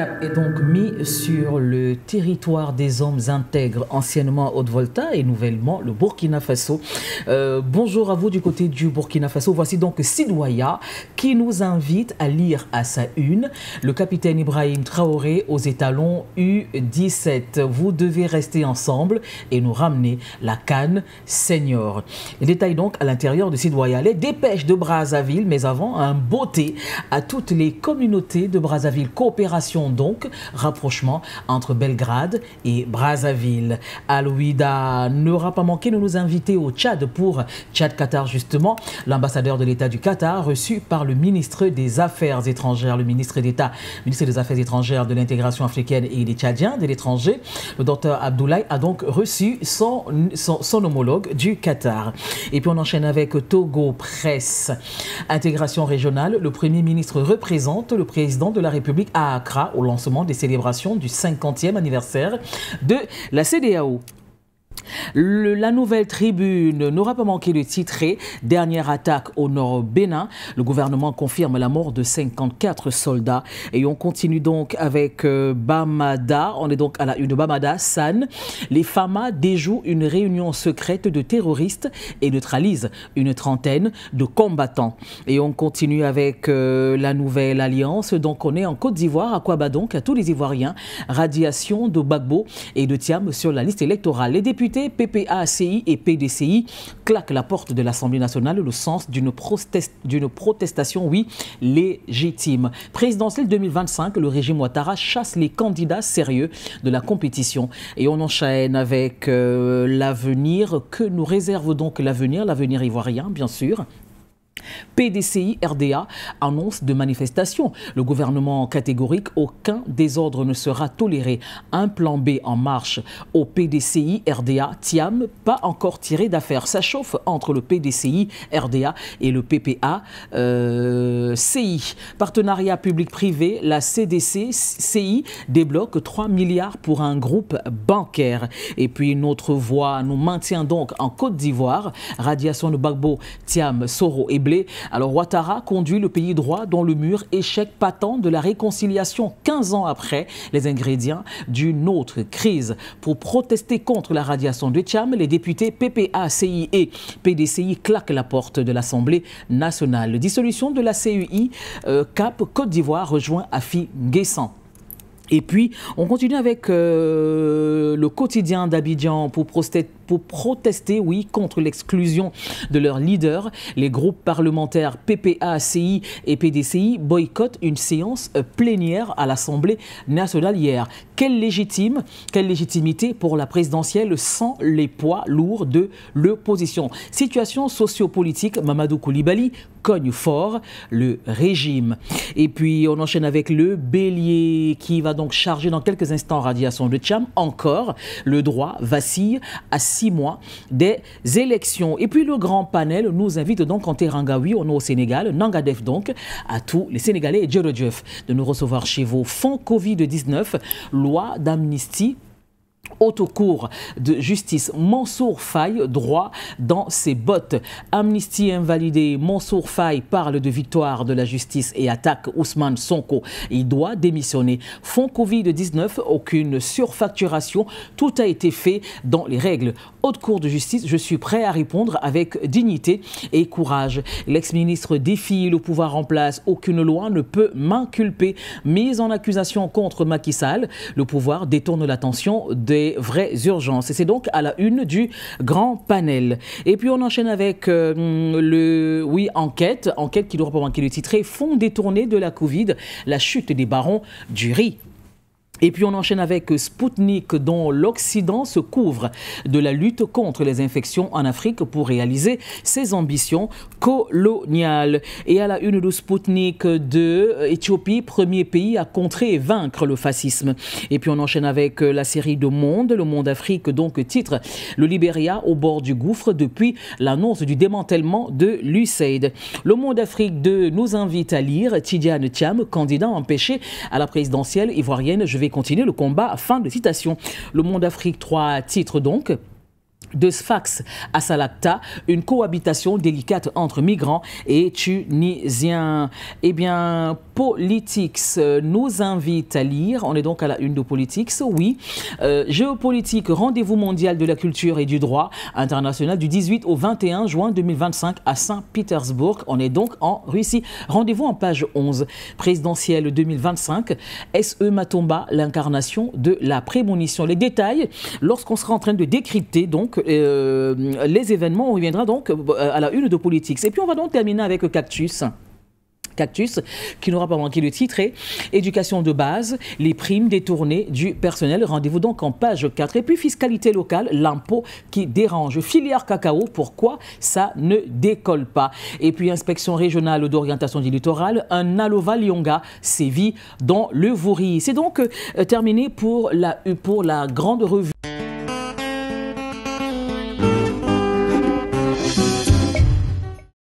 Est donc mis sur le territoire des hommes intègres, anciennement Haute-Volta et nouvellement le Burkina Faso. Bonjour à vous du côté du Burkina Faso. Voici donc Sidouaya qui nous invite à lire à sa une le capitaine Ibrahim Traoré aux étalons U17. Vous devez rester ensemble et nous ramener la CAN senior. Les détails donc à l'intérieur de Sidouaya. Les dépêches de Brazzaville, mais avant un beauté à toutes les communautés de Brazzaville. Coopération donc, rapprochement entre Belgrade et Brazzaville. Al-Ouida n'aura pas manqué de nous inviter au Tchad pour Tchad-Qatar justement. L'ambassadeur de l'État du Qatar reçu par le ministre des Affaires étrangères, le ministre d'État, ministre des Affaires étrangères, de l'intégration africaine et des Tchadiens de l'étranger. Le docteur Abdoulaye a donc reçu son homologue du Qatar. Et puis on enchaîne avec Togo Presse. Intégration régionale, le Premier ministre représente le président de la République à Accra au lancement des célébrations du 50e anniversaire de la CEDEAO. La nouvelle tribune n'aura pas manqué de titrer « Dernière attaque au nord Bénin ». Le gouvernement confirme la mort de 54 soldats. Et on continue donc avec Bamada. On est donc à la une de Bamada, San. Les FAMA déjouent une réunion secrète de terroristes et neutralisent une trentaine de combattants. Et on continue avec la nouvelle alliance. Donc on est en Côte d'Ivoire. À quoi bah donc à tous les Ivoiriens. Radiation de Gbagbo et de Thiam sur la liste électorale. Les députés PPACI et PDCI claquent la porte de l'Assemblée nationale le sens d'une protestation, oui, légitime. Présidentielle 2025, le régime Ouattara chasse les candidats sérieux de la compétition. Et on enchaîne avec l'avenir. Que nous réserve donc l'avenir ivoirien, bien sûr. PDCI RDA annonce de manifestation. Le gouvernement catégorique, aucun désordre ne sera toléré. Un plan B en marche au PDCI RDA. Thiam, pas encore tiré d'affaire. Ça chauffe entre le PDCI RDA et le PPA CI. Partenariat public-privé, la CDC CI débloque 3 milliards pour un groupe bancaire. Et puis notre voix nous maintient donc en Côte d'Ivoire. Radiation de Gbagbo, Thiam, Soro et Blé. Alors Ouattara conduit le pays droit dans le mur, échec patent de la réconciliation 15 ans après les ingrédients d'une autre crise. Pour protester contre la radiation de Thiam, les députés PPACI et PDCI claquent la porte de l'Assemblée nationale. Dissolution de la CEI, Cap Côte d'Ivoire rejoint Afi Nguessan. Et puis, on continue avec le quotidien d'Abidjan pour protester, oui, contre l'exclusion de leurs leaders. Les groupes parlementaires PPACI et PDCI boycottent une séance plénière à l'Assemblée nationale hier. Quelle légitimité pour la présidentielle sans les poids lourds de l'opposition. Situation sociopolitique, Mamadou Koulibaly cogne fort le régime. Et puis, on enchaîne avec le bélier qui va donc charger dans quelques instants radiation de Thiam. Encore, le droit vacille à 6 mois des élections. Et puis, le grand panel nous invite donc en Terangawi, on est au Sénégal, Nangadef donc, à tous les Sénégalais et Djerodjef de nous recevoir chez vous. Fonds Covid-19, loi d'amnistie. Haute Cour de justice, Mansour Faye, droit dans ses bottes. Amnistie invalidée, Mansour Faye parle de victoire de la justice et attaque Ousmane Sonko. Il doit démissionner. Fonds Covid-19, aucune surfacturation. Tout a été fait dans les règles. Haute Cour de justice, je suis prêt à répondre avec dignité et courage. L'ex-ministre défie le pouvoir en place. Aucune loi ne peut m'inculper. Mise en accusation contre Macky Sall. Le pouvoir détourne l'attention des vraies urgences. Et c'est donc à la une du grand panel. Et puis on enchaîne avec enquête qui n'aura pas manqué de titrer, fonds détournés de la Covid, la chute des barons du riz. Et puis on enchaîne avec Spoutnik, dont l'Occident se couvre de la lutte contre les infections en Afrique pour réaliser ses ambitions coloniales. Et à la une de Spoutnik de Éthiopie, premier pays à contrer et vaincre le fascisme. Et puis on enchaîne avec la série de Monde, le Monde Afrique, donc titre le Libéria au bord du gouffre depuis l'annonce du démantèlement de l'USAID. Le Monde Afrique 2 nous invite à lire Tidiane Thiam, candidat empêché à la présidentielle ivoirienne. Je vais continuer le combat. Fin de citation. Le Monde Afrique 3 titre donc de Sfax à Salakta, une cohabitation délicate entre migrants et Tunisiens. Eh bien, Politics nous invite à lire, on est donc à la une de Politics, oui. Géopolitique, rendez-vous mondial de la culture et du droit international du 18 au 21 juin 2025 à Saint-Pétersbourg. On est donc en Russie. Rendez-vous en page 11. Présidentielle 2025, SE Matomba, l'incarnation de la prémonition. Les détails, lorsqu'on sera en train de décrypter donc les événements, on reviendra donc à la une de Politics. Et puis on va donc terminer avec Cactus. Cactus, qui n'aura pas manqué le titre, est éducation de base, les primes détournées du personnel. Rendez-vous donc en page 4. Et puis fiscalité locale, l'impôt qui dérange. Filière cacao, pourquoi ça ne décolle pas? Et puis inspection régionale d'orientation du littoral, un Alova Lyonga sévit dans le Vouri. C'est donc terminé pour la grande revue.